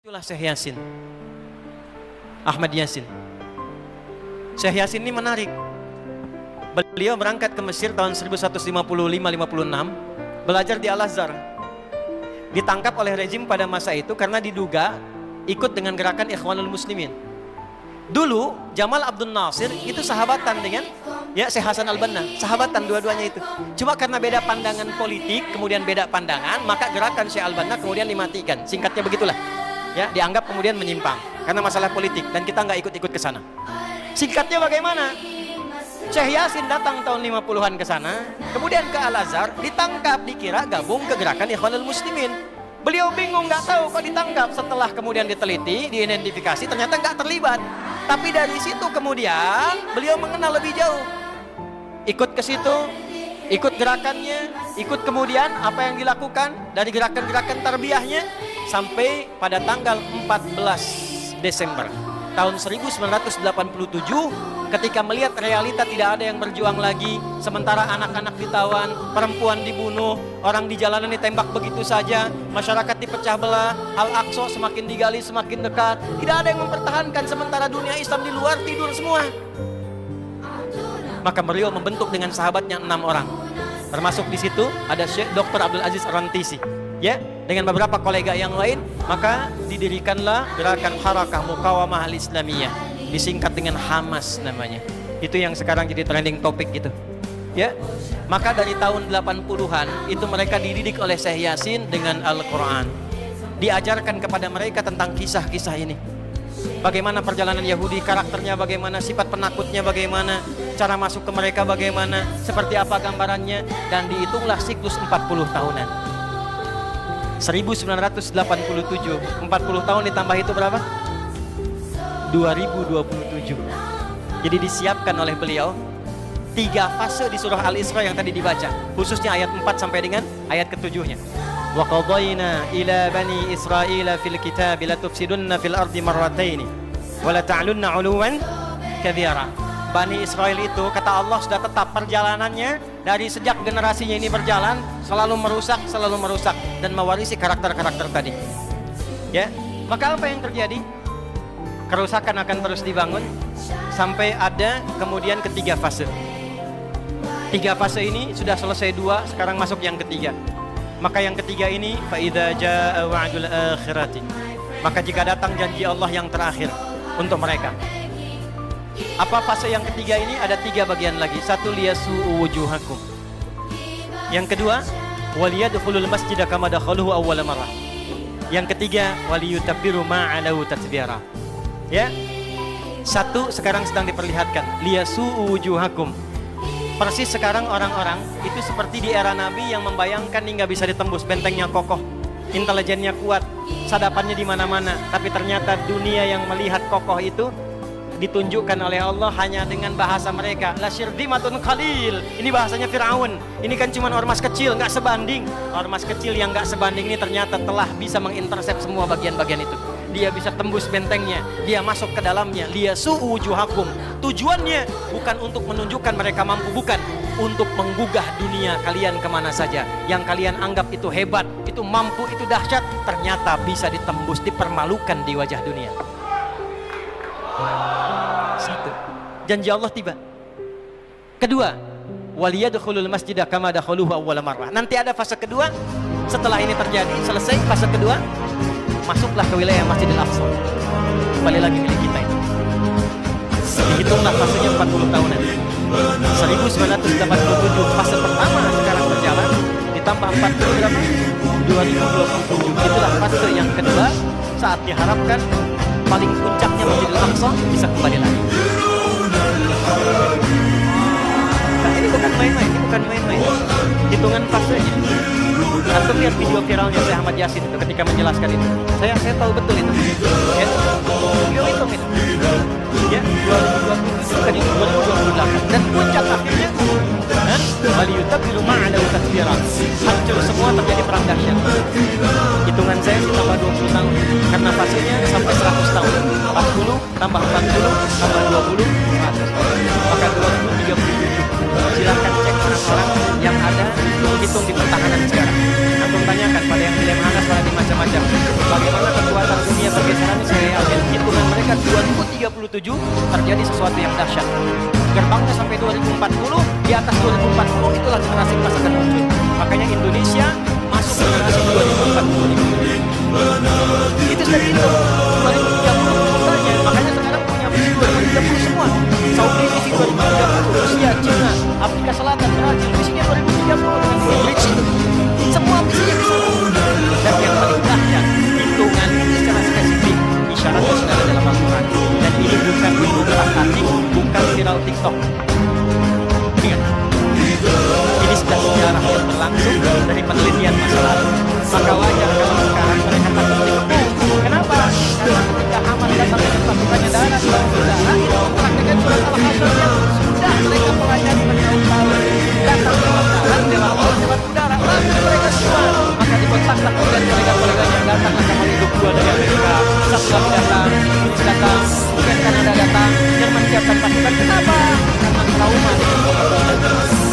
Itulah Syekh Yasin, Ahmad Yasin. Syekh Yasin ini menarik. Beliau berangkat ke Mesir tahun 1155-56, belajar di Al-Azhar. Ditangkap oleh rezim pada masa itu karena diduga ikut dengan gerakan Ikhwanul Muslimin. Dulu Jamal Abdul Nasir itu sahabatan dengan Syekh Hasan Al-Banna, sahabatan dua-duanya itu. Cuma karena beda pandangan politik, kemudian beda pandangan, maka gerakan Syekh Al-Banna kemudian dimatikan. Singkatnya begitulah. Dianggap kemudian menyimpang karena masalah politik dan kita nggak ikut-ikut ke sana. Singkatnya bagaimana? Syekh Yasin datang tahun 50-an ke sana, kemudian ke Al-Azhar, ditangkap, dikira gabung ke gerakan Ikhwanul Muslimin. Beliau bingung, nggak tahu kok ditangkap. Setelah kemudian diteliti, diidentifikasi, ternyata nggak terlibat. Tapi dari situ kemudian beliau mengenal lebih jauh. Ikut ke situ, ikut gerakannya, ikut kemudian apa yang dilakukan dari gerakan-gerakan tarbiyahnya sampai pada tanggal 14 Desember tahun 1987 ketika melihat realita tidak ada yang berjuang lagi, sementara anak-anak ditawan, perempuan dibunuh, orang di jalanan ditembak begitu saja, masyarakat dipecah belah, Al-Aqsa semakin digali semakin dekat, tidak ada yang mempertahankan, sementara dunia Islam di luar tidur semua. Maka beliau membentuk dengan sahabatnya 6 orang. Termasuk di situ ada Syekh Dr. Abdul Aziz Ar-Rantisi, dengan beberapa kolega yang lain, maka didirikanlah gerakan Harakah Muqawamah Al-Islamiyah, disingkat dengan Hamas namanya. Itu yang sekarang jadi trending topik gitu. Maka dari tahun 80-an itu mereka dididik oleh Syekh Yasin dengan Al-Qur'an. Diajarkan kepada mereka tentang kisah-kisah ini. Bagaimana perjalanan Yahudi, karakternya bagaimana, sifat penakutnya bagaimana, cara masuk ke mereka bagaimana, seperti apa gambarannya, dan dihitunglah siklus 40 tahunan. 1987, 40 tahun ditambah itu berapa? 2027. Jadi disiapkan oleh beliau 3 fase di surah Al-Isra yang tadi dibaca, khususnya ayat 4 sampai dengan ayat ke-7-nya. Wa qadayna ila bani Israila fil kitab la tufsidunna fil ardi marrataini wa la ta'lunna 'uluwan kabira. Bani Israel itu kata Allah sudah tetap perjalanannya dari sejak generasinya ini berjalan selalu merusak dan mewarisi karakter-karakter tadi. Maka apa yang terjadi? Kerusakan akan terus dibangun sampai ada kemudian ketiga fase. 3 fase ini sudah selesai 2, sekarang masuk yang ketiga. Maka yang ketiga ini fa idza jaa wa'dul akhirati. Maka jika datang janji Allah yang terakhir untuk mereka. Apa fase yang ketiga ini? Ada 3 bagian lagi. 1, liyasu'u wujuhakum. Yang kedua, waliyadkhulul masjida kama dakhaluhu awwala marrah. Yang ketiga, waliyutabbiru ma'alahu tatbira. 1 sekarang sedang diperlihatkan, liyasu'u wujuhakum. Persis sekarang orang-orang itu seperti di era Nabi yang membayangkan hingga bisa ditembus, bentengnya kokoh, intelijennya kuat, sadapannya di mana-mana. Tapi ternyata dunia yang melihat kokoh itu ditunjukkan oleh Allah hanya dengan bahasa mereka. La syirdimatun qalil. Ini bahasanya Firaun. Ini kan cuma ormas kecil, nggak sebanding. Ormas kecil yang nggak sebanding ini ternyata telah bisa mengintersep semua bagian-bagian itu. Dia bisa tembus bentengnya, dia masuk ke dalamnya. Liyasu'u wujuhakum. Tujuannya bukan untuk menunjukkan mereka mampu, bukan, untuk menggugah dunia kalian kemana saja. Yang kalian anggap itu hebat, itu mampu, itu dahsyat, ternyata bisa ditembus, dipermalukan di wajah dunia. 1, janji Allah tiba. Kedua, waliyadkhulul masjida kama dakhaluhu awwala marrah. Nanti ada fase kedua. Setelah ini terjadi, selesai fase kedua, masuklah ke wilayah Masjidil Aqsa. Kembali lagi milik kita ini. Dihitunglah fasenya 40 tahunan. 1987 fase pertama sekarang berjalan, ditambah 40 berapa? 2027. Itulah fase yang kedua, saat diharapkan paling puncaknya Masjidil Aqsa bisa kembali lagi. Nah, ini bukan main-main, hitungan fasenya. Atau lihat video viralnya Syekh Ahmad Yasin itu ketika menjelaskan itu. Saya tahu betul itu. Beliau hitung itu. 2028 dan puncak akhirnya waliyutabbiru ma'alahu tatbira. Hancur semua, terjadi perang dahsyat. Hitungan saya tambah 20 tahun karena fasenya sampai 100 tahun. 40 tambah 40 tambah 20 100. Maka 2037. Silahkan cek orang-orang yang ada hitung di pertahanan sekarang. Antum tanyakan pada yang film Anas, pada di macam-macam, bagaimana kekuatan dunia 2007 terjadi sesuatu yang dahsyat. Gerbangnya sampai 2040, di atas 2040 itulah generasi emas akan muncul. Makanya Indonesia masuk ke generasi 2040 ini. Itu sudah itu 2030 misalnya. Makanya sekarang punya visi 2030 semua. Saudi visi 2030, Rusia, China, Afrika Selatan, Brazil visinya 2030 dengan Brits itu. Semua visinya bisa. Dan yang paling dahsyat, hitungan secara spesifik isyaratnya sudah ada dalam Al-Quran. Dan ini bukan berulah hati, bukan viral TikTok. Ingat, ini sudah sejarah yang berlangsung dari penelitian masa lalu. Maka wajar kalau sekarang mereka takut dikepung. Kenapa? Karena ketika Hamas datang dengan pasukannya darat dan udara, itu mempraktikkan surat Al-Hasr yang sudah mereka pelajari bertahun-tahun. Datang lewat darat, lewat laut, lewat udara, lalu mereka semua. Maka dikontaklah kemudian kolega-koleganya yang datang sama hidup dua dari Amerika. Satu lagi datang, Inggris datang, kemudian Kanada datang, Jerman siapkan pasukan. Kenapa? Karena trauma dengan